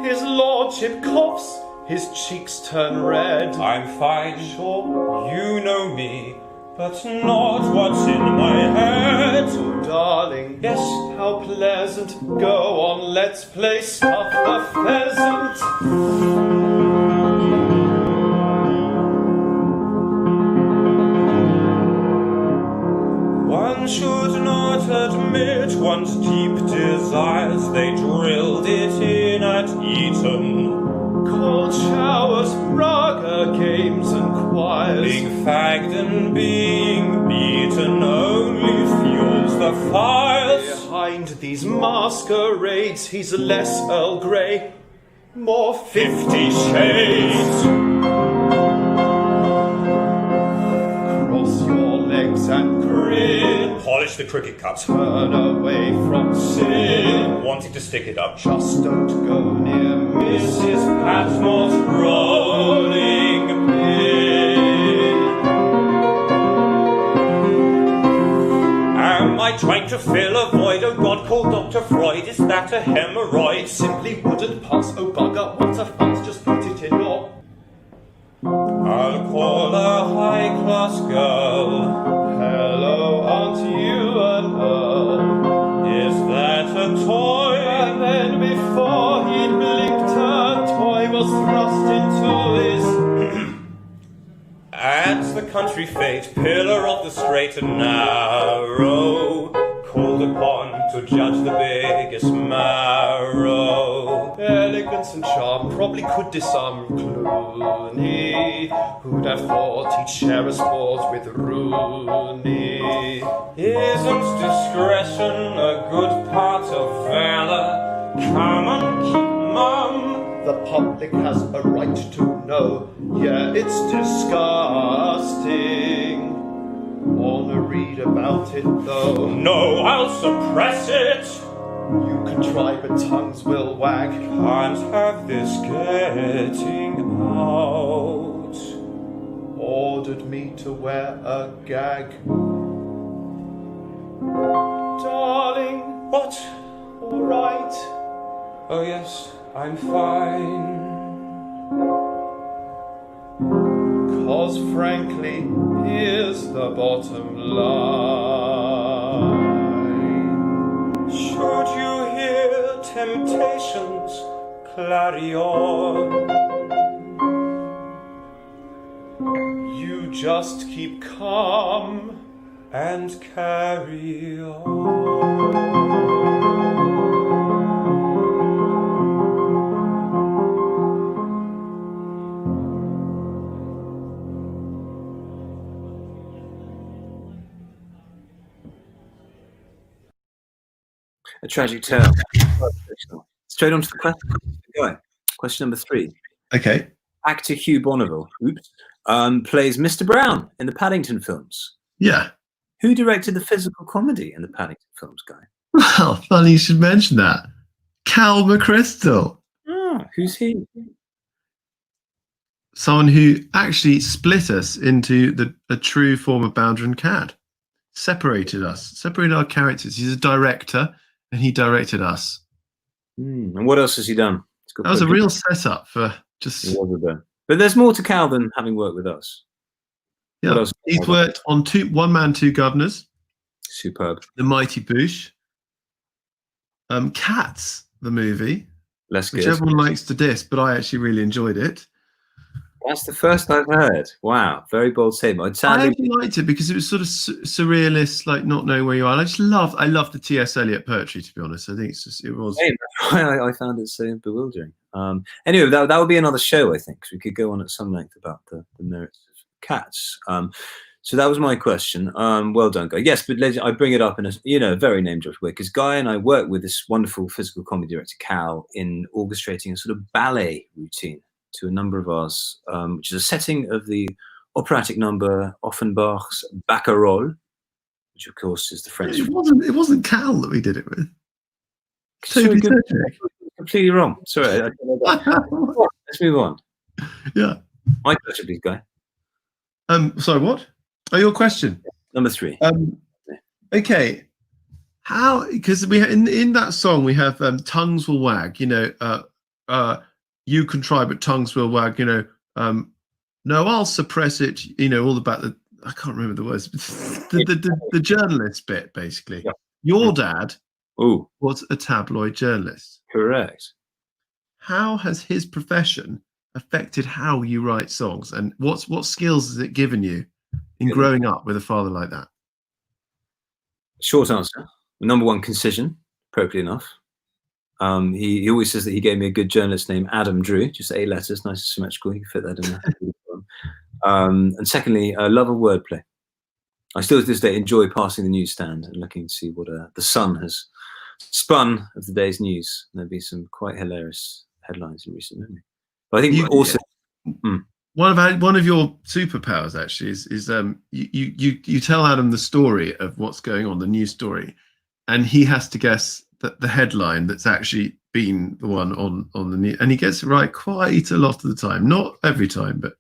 A: His lordship coughs, his cheeks turn red.
E: I'm fine,
A: Sure,
E: you know me, but not what's in my head.
A: oh darling,
E: Yes,
A: how pleasant. Go on, let's play Stuff the Pheasant.
E: one should not admit one's deep desires. They drilled it in at Eton.
A: Cold showers, raga games and choirs.
E: Being fagged and being beaten only fuels the fires.
A: Behind these masquerades, he's less Earl Grey, more
E: 50 Shades.
A: Cross your legs and grin.
E: Polish the cricket cups.
A: Turn away from sin.
E: Wanting to stick it up.
A: Just don't go near
E: Mrs. Patmore's rolling pin. Am I trying to fill a void? Oh God, call Dr. Freud. Is that a hemorrhoid?
A: Simply wouldn't pass. Oh bugger, what a fuss. Just put it in your...
E: I'll call a high-class girl.
A: Hello, aren't you an earl?
E: Is that a toy?
A: And then before he'd blinked, a toy was thrust into his...
E: At the country fate, pillar of the straight and narrow, called upon to judge the biggest marrow.
A: Elegance and charm probably could disarm Clooney. Who'd have thought he'd share a sport with Rooney?
E: Isn't discretion a good part of valor? Come on, keep mum.
A: The public has a right to know. Yeah, it's disgusting. Wanna read about it though?
E: No, I'll suppress it.
A: You can try, but tongues will wag.
E: Can't have this getting out.
A: Ordered me to wear a gag. Darling,
E: What?
A: all right.
E: Oh yes, I'm fine.
A: 'Cause frankly, here's the bottom line.
E: Should you hear temptations clarion,
A: You just keep calm.
E: and carry on.
C: A tragic tale. Straight on to the question. Go. Question number 3.
D: Okay.
C: Actor Hugh Bonneville plays Mr. Brown in the Paddington films.
D: Yeah.
C: Who directed the physical comedy in the Paddington films, Guy?
D: Well, funny you should mention that. Cal McChrystal.
C: Ah, who's he?
D: Someone who actually split us into a true form of Bounder and CAD. Separated our characters. He's a director, and he directed us.
C: And what else has he done?
D: That was a real setup for just...
C: But there's more to Cal than having worked with us.
D: Yeah, he's worked on One Man, Two Governors.
C: Superb.
D: The Mighty Boosh. Cats, the movie.
C: Less good.
D: Which everyone likes to diss, but I actually really enjoyed it.
C: That's the first I've heard. Wow, very bold statement.
D: I actually liked it because it was sort of surrealist, like not knowing where you are. And I love the T.S. Eliot poetry, to be honest. I think it was.
C: I found it so bewildering. Anyway, that would be another show, I think, because we could go on at some length about the merits of cats. So that was my question. Well done, Guy. Yes, but I bring it up in a very name-dropped way because Guy and I worked with this wonderful physical comedy director, Cal, in orchestrating a sort of ballet routine to a number of ours, which is a setting of the operatic number Offenbach's Baccarat, which of course is the French.
D: It wasn't Cal that we did it with.
C: Completely wrong. Sorry. Let's move on.
D: Yeah.
C: My question, please, Guy.
D: Sorry, what? Oh, your question.
C: Number 3.
D: Okay. How? Because we in that song we have tongues will wag. You can try, but tongues will wag. No, I'll suppress it. All about the. I can't remember the words. The journalist bit, basically.
C: Yeah.
D: Your dad
C: Oh,
D: was a tabloid journalist.
C: correct.
D: How has his profession affected how you write songs, and what skills has it given you in growing up with a father like that?
C: Short answer. Number 1, concision. Appropriate enough. He always says that he gave me a good journalist named Adam Drew, just 8 letters, nice and symmetrical. You can fit that in there. And secondly, love of wordplay. I still to this day enjoy passing the newsstand and looking to see what the Sun has spun of the day's news. There'll be some quite hilarious headlines in recent memory. But I think
D: one of your superpowers actually is you tell Adam the story of what's going on, the news story, and he has to guess the headline that's actually been the one on the news, and he gets it right quite a lot of the time. Not every time, but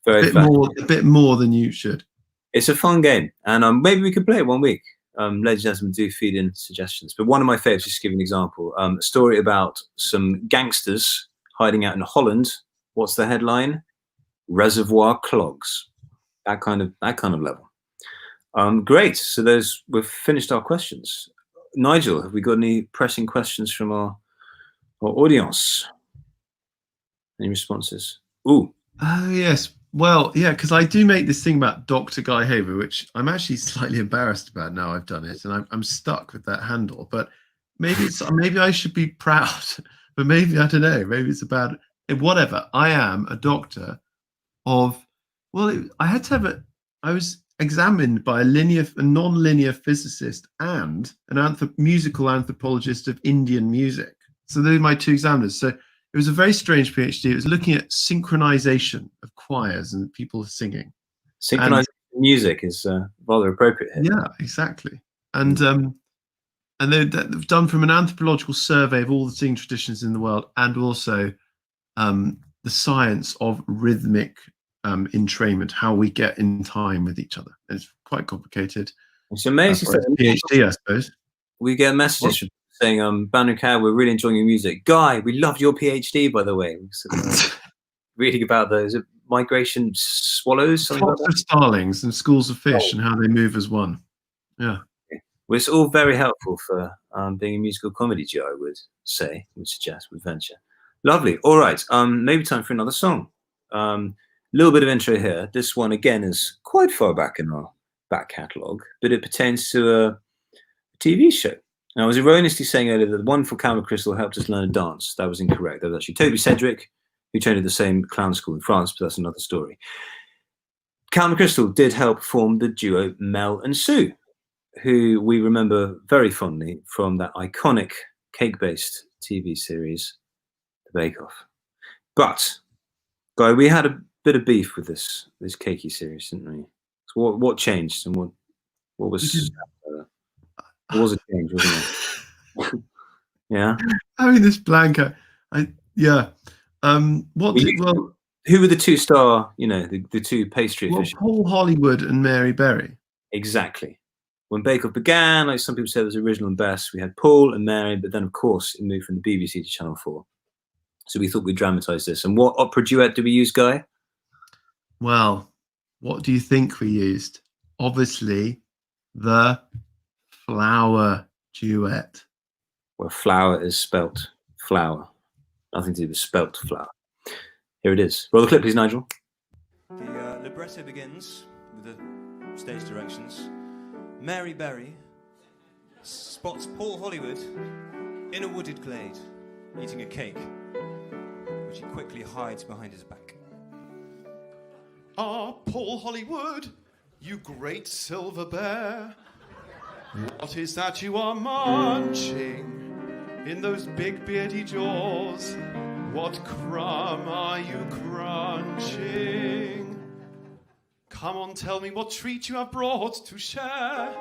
D: a bit more than you should.
C: It's a fun game, and maybe we could play it one week. Ladies and gentlemen, do feed in suggestions. But one of my favorites, just to give you an example, a story about some gangsters hiding out in Holland. What's the headline? Reservoir clogs. That kind of level. Great. So we've finished our questions. Nigel, have we got any pressing questions from our audience? Any responses? Ooh.
D: Oh yes. Well, yeah, because I do make this thing about Dr. Guy Haver, which I'm actually slightly embarrassed about now I've done it, and I'm stuck with that handle. But maybe I should be proud, but maybe I don't know. Maybe it's about whatever. I am a doctor of. Well, I was examined by a non-linear physicist and an musical anthropologist of Indian music. So those are my 2 examiners. So it was a very strange PhD. It was looking at synchronization of choirs and people singing.
C: Synchronizing music is rather appropriate here.
D: Yeah, exactly. And they've done from an anthropological survey of all the singing traditions in the world, and also the science of rhythmic entrainment, how we get in time with each other. It's quite complicated.
C: It's amazing.
D: PhD, I suppose.
C: We get messages saying, Banu Cow, we're really enjoying your music. Guy, we loved your PhD, by the way. Reading about those migration swallows.
D: Flocks of starlings and schools of fish and how they move as one. Yeah.
C: Well, it's all very helpful for being a musical comedy duo, I would suggest, would venture. Lovely. All right. Maybe time for another song. Little bit of intro here. This one, again, is quite far back in our back catalogue, but it pertains to a TV show. Now, I was erroneously saying earlier that the wonderful Cal McChrystal helped us learn a dance. That was incorrect. That was actually Toby Cedric, who trained at the same clown school in France, but that's another story. Cal McChrystal did help form the duo Mel and Sue, who we remember very fondly from that iconic cake-based TV series, The Bake Off. But, Guy, we had a bit of beef with this cakey series, didn't we? So what changed, and what was a change, wasn't it? Yeah.
D: I mean, this blanket. Yeah.
C: Who were the two-star? The two pastry officials.
D: Paul Hollywood and Mary Berry.
C: Exactly. When Bake Off began, like some people said, it was original and best. We had Paul and Mary, but then of course it moved from the BBC to Channel 4. So we thought we'd dramatise this. And what opera duet did we use, Guy?
D: Well, what do you think we used? Obviously, the flower duet.
C: Well, flower is spelt flower. Nothing to do with spelt flower. Here it is. Roll the clip, please, Nigel.
F: The libretto begins with the stage directions. Mary Berry spots Paul Hollywood in a wooded glade eating a cake, which he quickly hides behind his back.
A: Ah, Paul Hollywood, you great silver bear. What is that you are munching in those big beardy jaws? What crumb are you crunching? Come on, tell me what treat you have brought to share.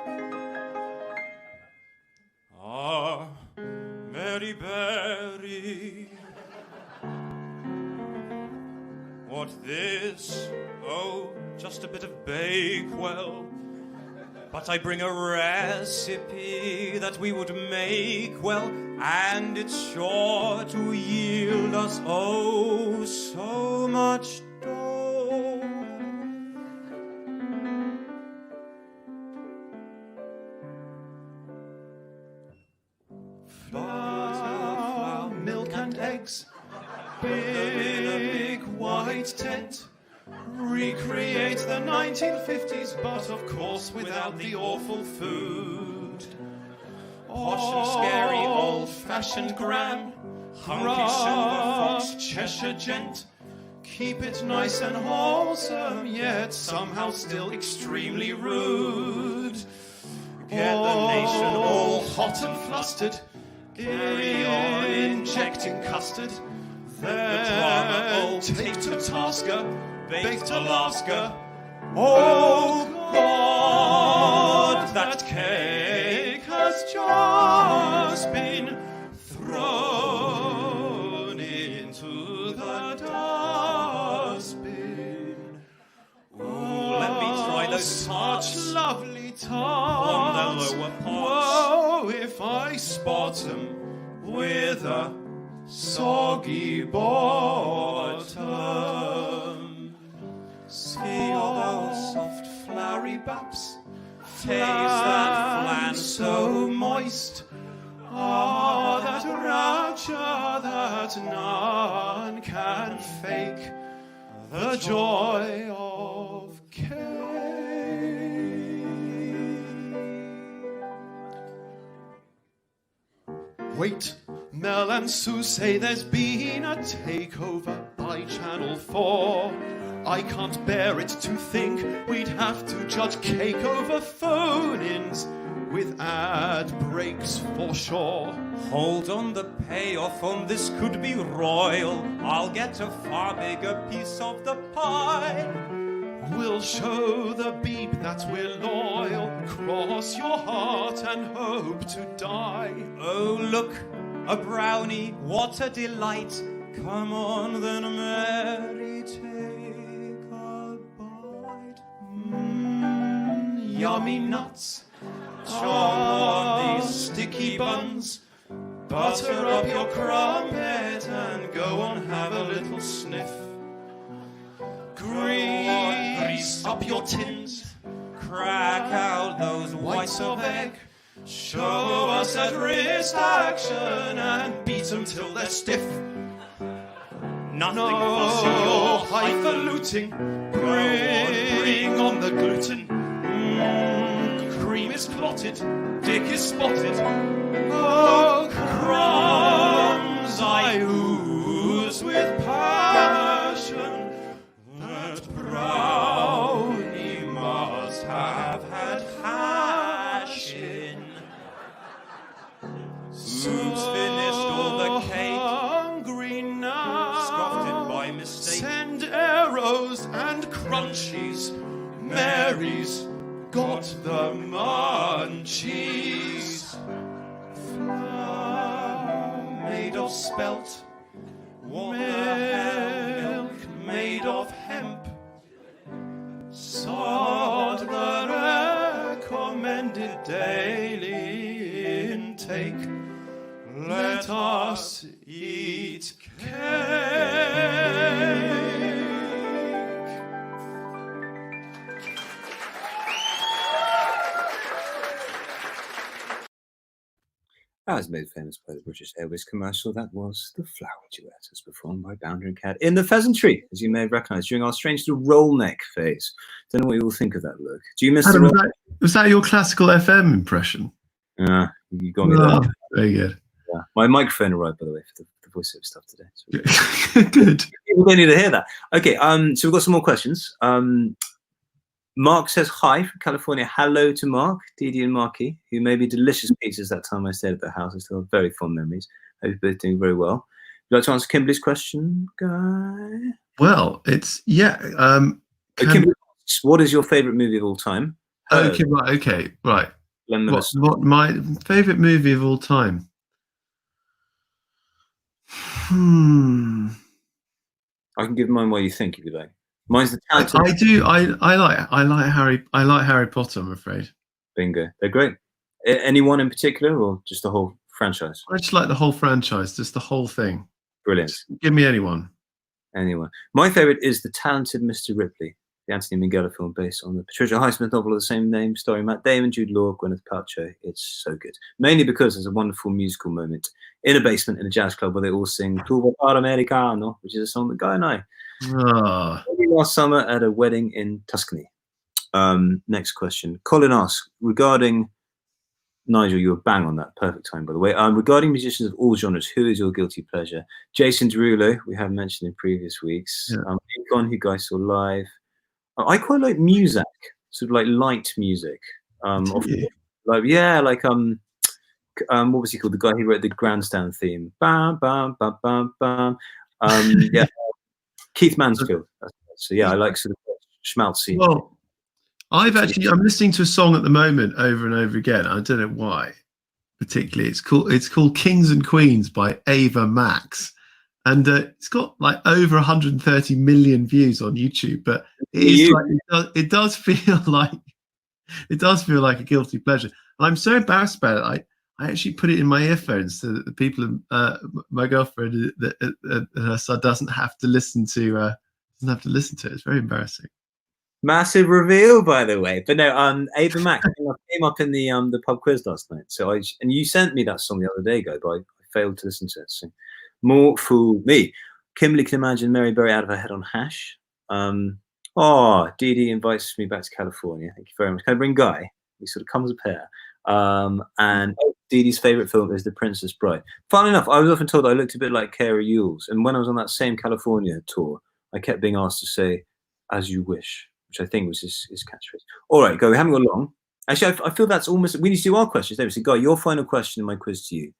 A: Ah, Mary Berry. What this? Oh, just a bit of Bakewell. But I bring a recipe that we would make well, and it's sure to yield us oh so much dough. Flour, milk and eggs, big white tent. Recreate the 1950s, but of course without the awful food. Posh and scary, old-fashioned gram, hunky silver fox, Cheshire gent. Keep it nice and wholesome, yet somehow still extremely rude. Get the nation all hot and flustered. Carry on injecting custard. Then the drama take to tasker. Baked Alaska. Oh God, that cake has just been thrown into the dustbin. Oh, let me try those such lovely tarts. Oh, if I spot them with a soggy bottom. See all those soft flowery baps, taste that flan so moist. Ah, that rapture that none can fake, the joy of cake. Wait, Mel and Sue say there's been a takeover by Channel 4. I can't bear it to think we'd have to judge cake over phone-ins with ad breaks for sure. Hold on, the payoff on this could be royal. I'll get a far bigger piece of the pie. We'll show the beep that we're loyal. Cross your heart and hope to die. Oh, look, a brownie, what a delight. Come on then, Mary, take a bite. Yummy nuts. Chomp on these sticky buns. Butter up your crumpet and go on, have a little sniff. Grease up your tins. Crack out those whites of egg. Show us at wrist action and beat them till they're stiff. Nothing fussy or highfalutin. Bring on the gluten. Cream is clotted, dick is spotted. Oh, crumbs I ooze with passion. That brownie must have had hashing.
F: Who's finished all the cake?
A: Hungry now.
F: Scoffed it by mistake.
A: Send arrows and crunchies. Mary's got the munchies. Flour made of spelt. Milk made of hemp. Sod the recommended daily intake. Let us eat cake.
C: As made famous by the British Airways commercial, that was The Flower Duet, as performed by Bounder and CAD in the Pheasantry, as you may have recognised during our strange little roll neck phase. Don't know what you all think of that look. Do you miss
D: Adam,
C: the roll?
D: was that your classical FM impression?
C: You got me there.
D: Very good.
C: Yeah. My microphone arrived, by the way, for the voiceover stuff today. So
D: Good.
C: people don't need to hear that. Okay, so we've got some more questions. Mark says hi from California. Hello to Mark, Didi and Marky, who made me delicious pizzas that time I stayed at their house. I still have very fond memories. Hope you're both doing very well. Would you like to answer Kimberly's question, Guy?
D: Well, it's
C: Kimberly asks, what is your favourite movie of all time?
D: Okay, right. What my favourite movie of all time?
C: I can give mine while you think, if you like. Mine's the Talented.
D: I do. I like Harry Potter. I'm afraid.
C: Bingo. They're great. Anyone in particular, or just the whole franchise?
D: I just like the whole franchise, just the whole thing.
C: Brilliant.
D: Just give me anyone.
C: Anyone. My favourite is The Talented Mr. Ripley, the Anthony Minghella film based on the Patricia Highsmith novel of the same name, starring Matt Damon, Jude Law, Gwyneth Paltrow. It's so good. Mainly because there's a wonderful musical moment in a basement in a jazz club where they all sing Tu par Americano, which is a song that Guy and I last summer at a wedding in Tuscany. Next question. Colin asks, regarding Nigel, you were bang on that. Perfect time, by the way. Regarding musicians of all genres, who is your guilty pleasure? Jason Derulo, we have mentioned in previous weeks. Akon, who guys saw live. I quite like Muzak, sort of like light music. What was he called? The guy who wrote the Grandstand theme. Bam, bam, bam, bam, bam. Yeah, Keith Mansfield. So yeah, I like sort of schmaltzy.
D: Well, I'm listening to a song at the moment over and over again. I don't know why, particularly. It's called Kings and Queens by Ava Max, and it's got like over 130 million views on YouTube. But it does feel like a guilty pleasure. And I'm so embarrassed about it. I actually put it in my earphones so that the people, my girlfriend, her son doesn't have to listen to it. It's very embarrassing.
C: Massive reveal, by the way. But no, Ava Max came up in the pub quiz last night. So and you sent me that song the other day ago, but I failed to listen to it. So more fool me. Kimberly can imagine Mary Berry out of her head on hash. Dee invites me back to California. Thank you very much. Can I bring Guy? He sort of comes a pair. And Dee Dee's favourite film is The Princess Bride. Funnily enough, I was often told I looked a bit like Cara Ewells, and when I was on that same California tour, I kept being asked to say, "As you wish," which I think was his catchphrase. All right, Go. We haven't got long. Actually, I feel that's almost. We need to do our questions. There. So, Guy, your final question in my quiz to you: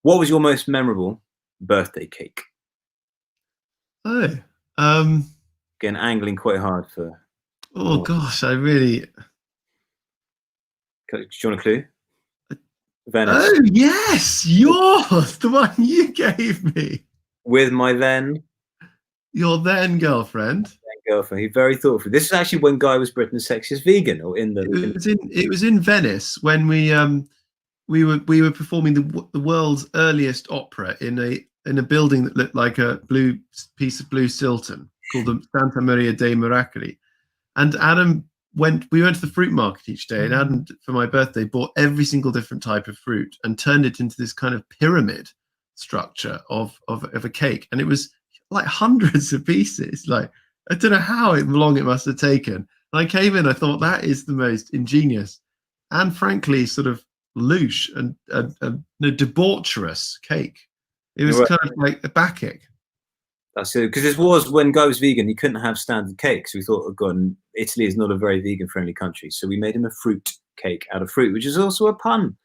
C: what was your most memorable birthday cake?
D: Again,
C: angling quite hard for.
D: Oh gosh, I really.
C: Do you want a clue? Venice.
D: Oh yes, yours, the one you gave me.
C: With my
D: your then girlfriend.
C: He's very thoughtful. This is actually when Guy was Britain's sexiest vegan, or
D: It was in Venice when we were performing the world's earliest opera in a building that looked like a piece of blue Stilton called the Santa Maria dei Miracoli, and we went to the fruit market each day, and Adam, for my birthday, bought every single different type of fruit and turned it into this kind of pyramid structure of a cake, and it was like hundreds of pieces. Like, I don't know how long it must have taken. And I came in, I thought that is the most ingenious and frankly sort of louche and debaucherous cake. It was kind of like a backache.
C: That's it, because this was when Guy was vegan. He couldn't have standard cake, so we thought, oh God, Italy is not a very vegan-friendly country. So we made him a fruit cake out of fruit, which is also a pun.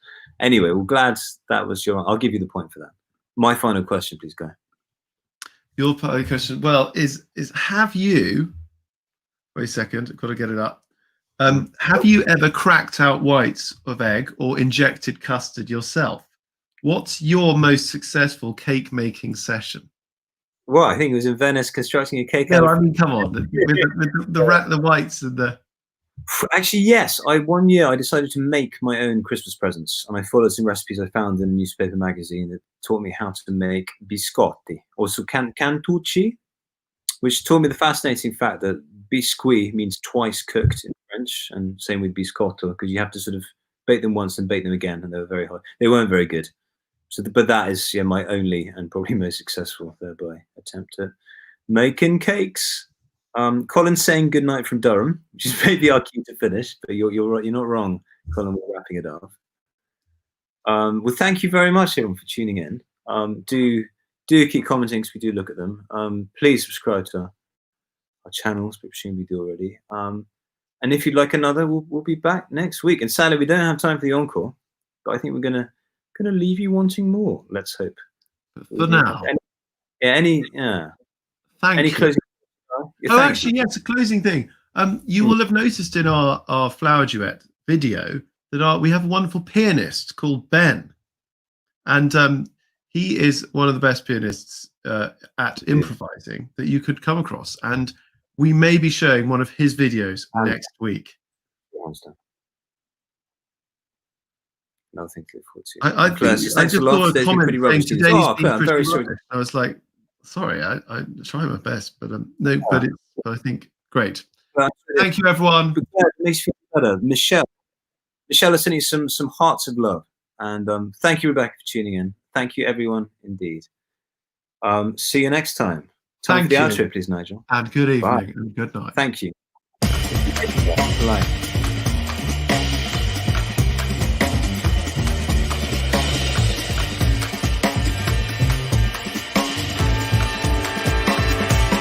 C: Anyway, well, glad that was your. I'll give you the point for that. My final question, please go.
D: Your part of the question, well, is have you? Wait a second, I've got to get it up. Have you ever cracked out whites of egg or injected custard yourself? What's your most successful cake making session?
C: Well, I think it was in Venice constructing a cake.
D: No, I mean, come on, with the whites and the.
C: Actually, yes. One year I decided to make my own Christmas presents, and I followed some recipes I found in a newspaper magazine that taught me how to make biscotti, also cantucci, which taught me the fascinating fact that biscuit means twice cooked in French, and same with biscotto, because you have to sort of bake them once and bake them again, and they were very hard. They weren't very good. So, but that is my only and probably most successful thereby attempt at making cakes. Colin's saying good night from Durham, which is maybe our cue to finish, but you're right. You're not wrong, Colin. We're wrapping it up. Well, thank you very much, everyone, for tuning in. Do keep commenting because we do look at them. Please subscribe to our channels, but presumably we do already. And if you'd like another, we'll be back next week. And sadly, we don't have time for the encore, but I think we're gonna leave you wanting more. Let's hope.
D: For now.
C: Any
D: Thank you.
C: closing?
D: Actually, yes, a closing thing. You will have noticed in our flower duet video that we have a wonderful pianist called Ben, and he is one of the best pianists at improvising that you could come across. And we may be showing one of his videos next week.
C: Nothing to look forward to.
D: I just saw a comment saying today's been pretty rubbish. I was like, sorry, I try my best, but no, but it's, I think, great. Thank you, everyone.
C: It makes you feel better. Michelle is sending you some hearts of love. And thank you, Rebecca, for tuning in. Thank you, everyone, indeed. See you next time. Time for the outro, please, Nigel.
D: And good evening and good night.
C: Thank you. Bye.